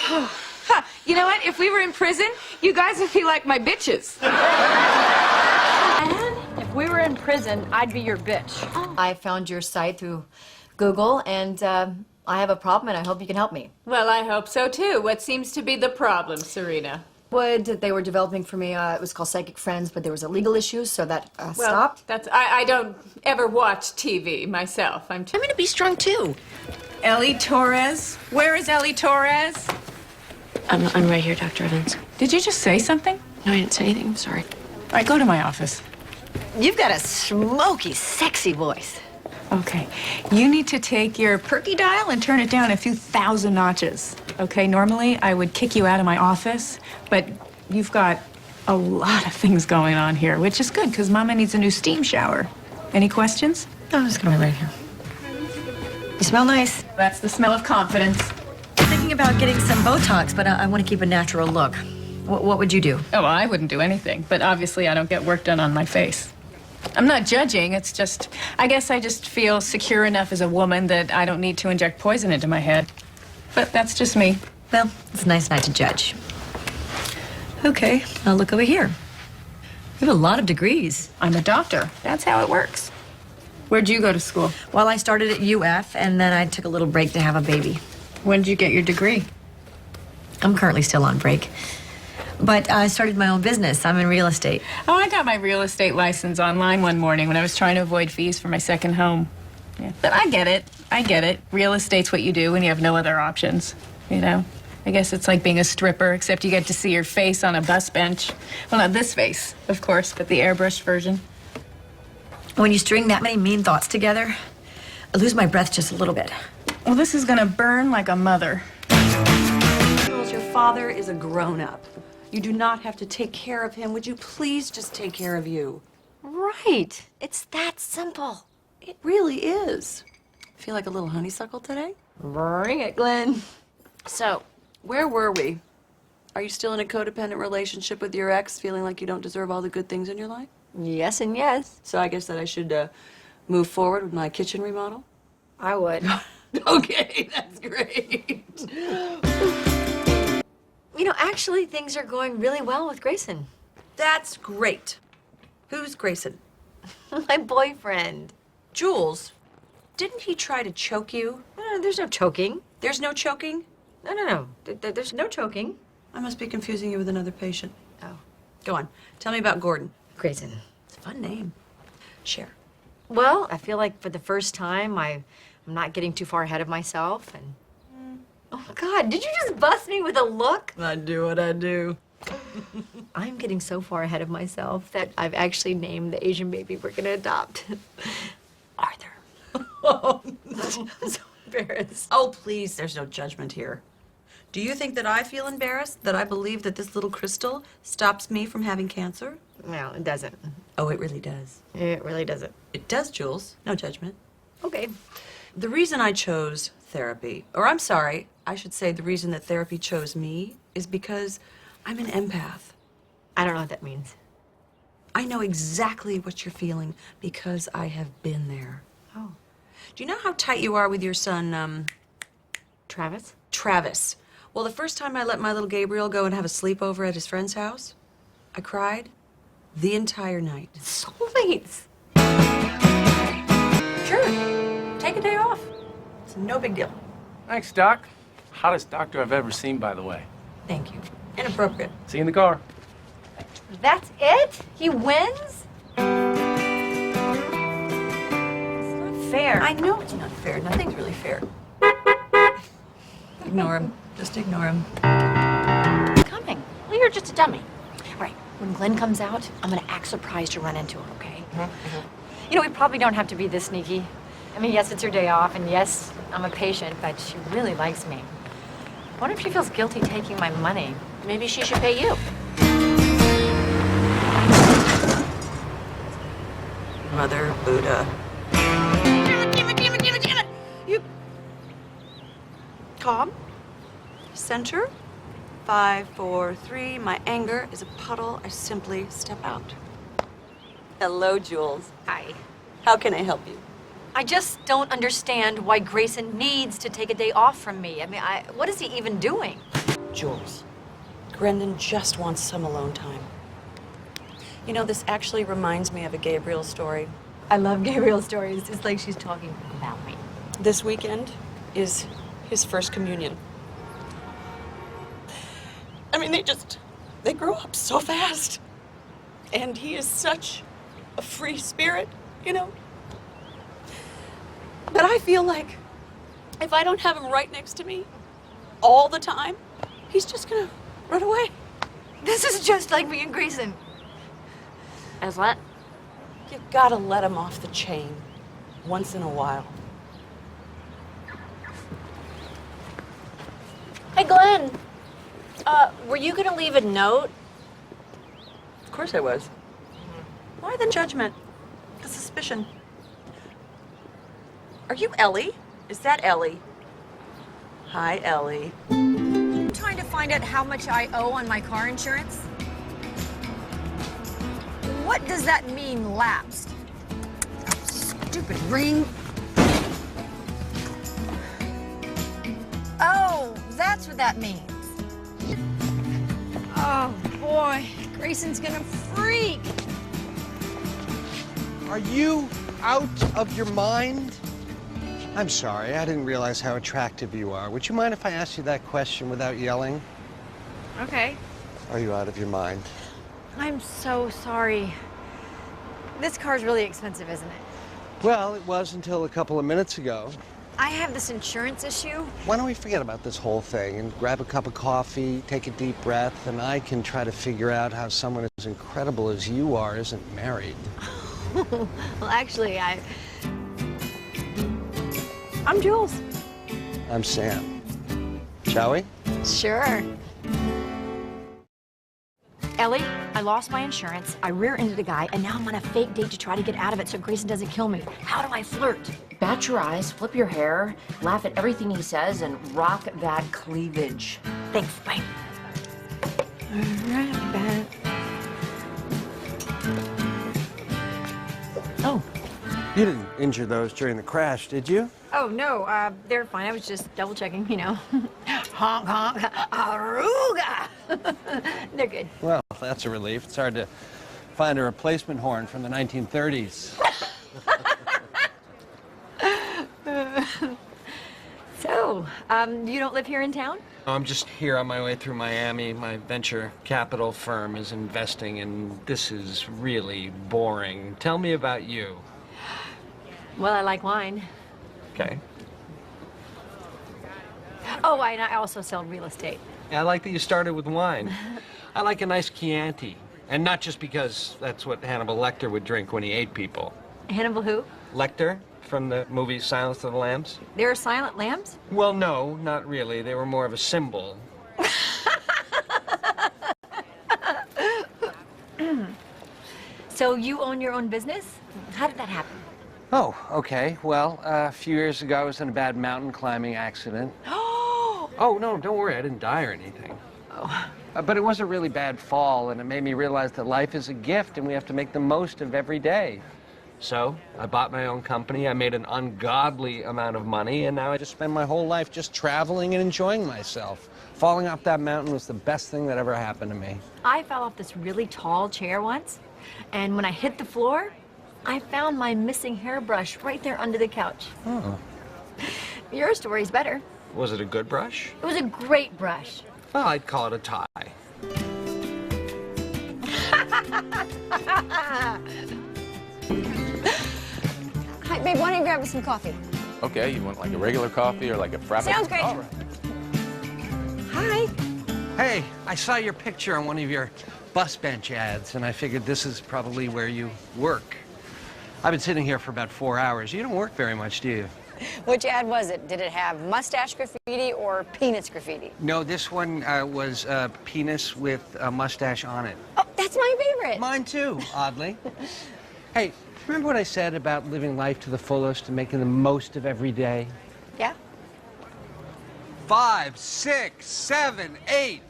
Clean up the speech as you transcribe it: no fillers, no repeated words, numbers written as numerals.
Huh, you know what? If we were in prison, you guys would be like my bitches. And if we were in prison, I'd be your bitch. Oh. I found your site through Google, and I have a problem, and I hope you can help me. Well, I hope so, too. What seems to be the problem, Serena? What they were developing for me, it was called Psychic Friends, but there was a legal issue, so that stopped. I don't ever watch TV myself. I'm gonna be strong, too. Ellie Torres? Where is Ellie Torres? I'm right here, Dr. Evans. Did you just say something? No, I didn't say anything. I'm sorry. All right, go to my office. You've got a smoky, sexy voice. Okay. You need to take your perky dial and turn it down a few thousand notches. Okay, normally I would kick you out of my office, but you've got a lot of things going on here, which is good because Mama needs a new steam shower. Any questions? No, I'm just gonna right here. You smell nice. That's the smell of confidence. I'm thinking about getting some Botox, but I want to keep a natural look. What would you do? Oh, well, I wouldn't do anything, but obviously I don't get work done on my face. I'm not judging, it's just, I guess I just feel secure enough as a woman that I don't need to inject poison into my head. But that's just me. Well, it's nice not to judge. Okay, I'll look over here. You have a lot of degrees. I'm a doctor. That's how it works. Where'd you go to school? Well, I started at UF, and then I took a little break to have a baby. When did you get your degree? I'm currently still on break. But I started my own business. I'm in real estate. Oh, I got my real estate license online one morning when I was trying to avoid fees for my second home. Yeah. But I get it. I get it. Real estate's what you do when you have no other options, you know? I guess it's like being a stripper, except you get to see your face on a bus bench. Well, not this face, of course, but the airbrushed version. When you string that many mean thoughts together, I lose my breath just a little bit. Well, this is gonna burn like a mother. Your father is a grown-up. You do not have to take care of him. Would you please just take care of you? Right. It's that simple. It really is. Feel like a little honeysuckle today? Bring it, Glenn. So, where were we? Are you still in a codependent relationship with your ex, feeling like you don't deserve all the good things in your life? Yes and yes. So I guess that I should move forward with my kitchen remodel? I would. Okay, that's great. You know, actually, things are going really well with Grayson. That's great. Who's Grayson? My boyfriend. Jules, didn't he try to choke you? No, there's no choking. There's no choking? No. There's no choking. I must be confusing you with another patient. Oh. Go on. Tell me about Gordon. Grayson. It's a fun name. Share. Well, I feel like for the first time, I'm not getting too far ahead of myself, and... Oh, God, did you just bust me with a look? I do what I do. I'm getting so far ahead of myself that I've actually named the Asian baby we're gonna adopt Arthur. Oh, I'm so embarrassed. oh, please, there's no judgment here. Do you think that I feel embarrassed that I believe that this little crystal stops me from having cancer? No, it doesn't. Oh, it really does. It really doesn't. It does, Jules. No judgment. Okay. The reason I chose therapy, or I'm sorry, I should say the reason that therapy chose me is because I'm an empath. I don't know what that means. I know exactly what you're feeling because I have been there. Oh. Do you know how tight you are with your son, Travis? Travis? Well, the first time I let my little Gabriel go and have a sleepover at his friend's house, I cried the entire night. Soulmates. Sure, take a day off. It's no big deal. Thanks, Doc. Hottest doctor I've ever seen, by the way. Thank you. Inappropriate. See you in the car. That's it? He wins? It's not fair. I know it's not fair. Nothing's really fair. Ignore him. Just ignore him. Coming. Well, you're just a dummy. All right, when Glenn comes out, I'm gonna act surprised to run into him, okay? You know, we probably don't have to be this sneaky. I mean, yes, it's her day off, and yes, I'm a patient, but she really likes me. I wonder if she feels guilty taking my money. Maybe she should pay you. Mother Buddha. Damn it! You... Calm. Center. 5, 4, 3. My anger is a puddle. I simply step out. Hello, Jules. Hi. How can I help you? I just don't understand why Grayson needs to take a day off from me. I mean, what is he even doing? Jules, Brendan just wants some alone time. You know, this actually reminds me of a Gabriel story. I love Gabriel's stories. It's like she's talking about me. This weekend is his first communion. I mean, they grow up so fast. And he is such a free spirit, you know? But I feel like if I don't have him right next to me all the time, he's just gonna run away. This is just like me and Grayson. As what? You gotta let him off the chain once in a while. Hey, Glenn. Were you gonna leave a note? Of course I was. Why the judgment? The suspicion. Are you Ellie? Is that Ellie? Hi, Ellie. I'm trying to find out how much I owe on my car insurance. What does that mean, lapsed? Stupid ring. Oh, that's what that means. Oh, boy. Grayson's gonna freak. Are you out of your mind? I'm sorry, I didn't realize how attractive you are. Would you mind if I asked you that question without yelling? Okay. Are you out of your mind? I'm so sorry. This car's really expensive, isn't it? Well, it was until a couple of minutes ago. I have this insurance issue. Why don't we forget about this whole thing and grab a cup of coffee, take a deep breath, and I can try to figure out how someone as incredible as you are isn't married. Well, actually, I'm Jules. I'm Sam. Shall we? Sure. Ellie, I lost my insurance, I rear-ended a guy, and now I'm on a fake date to try to get out of it so Grayson doesn't kill me. How do I flirt? Bat your eyes, flip your hair, laugh at everything he says, and rock that cleavage. Thanks, bye. Oh. You didn't injure those during the crash, did you? Oh, no, they're fine. I was just double checking, you know. Honk, honk, aruga. They're good. Well, that's a relief. It's hard to find a replacement horn from the 1930s. So, you don't live here in town? I'm just here on my way through Miami. My venture capital firm is investing, and this is really boring. Tell me about you. Well, I like wine. Okay. Oh, and I also sell real estate. I like that you started with wine. I like a nice Chianti. And not just because that's what Hannibal Lecter would drink when he ate people. Hannibal who? Lecter, from the movie Silence of the Lambs? There are silent lambs? Well, no, not really. They were more of a symbol. So you own your own business? How did that happen? Oh, okay. Well, a few years ago, I was in a bad mountain climbing accident. Oh, no, don't worry. I didn't die or anything. Oh. But it was a really bad fall, and it made me realize that life is a gift, and we have to make the most of every day. So I bought my own company. I made an ungodly amount of money, and now I just spend my whole life just traveling and enjoying myself. Falling off that mountain was the best thing that ever happened to me. I fell off this really tall chair once, and when I hit the floor, I found my missing hairbrush right there under the couch. Oh. Your story's better. Was it a good brush? It was a great brush. Well, I'd call it a tie. Hi, babe, why don't you grab us some coffee? Okay, you want like a regular coffee or like a frappuccino? Sounds great. All right. Hi. Hey, I saw your picture on one of your bus bench ads, and I figured this is probably where you work. I've been sitting here for about 4 hours. You don't work very much, do you? Which ad was it? Did it have mustache graffiti or penis graffiti? No, this one was a penis with a mustache on it. Oh, that's my favorite. Mine too, oddly. Hey, remember what I said about living life to the fullest and making the most of every day? Yeah? 5, 6, 7, 8.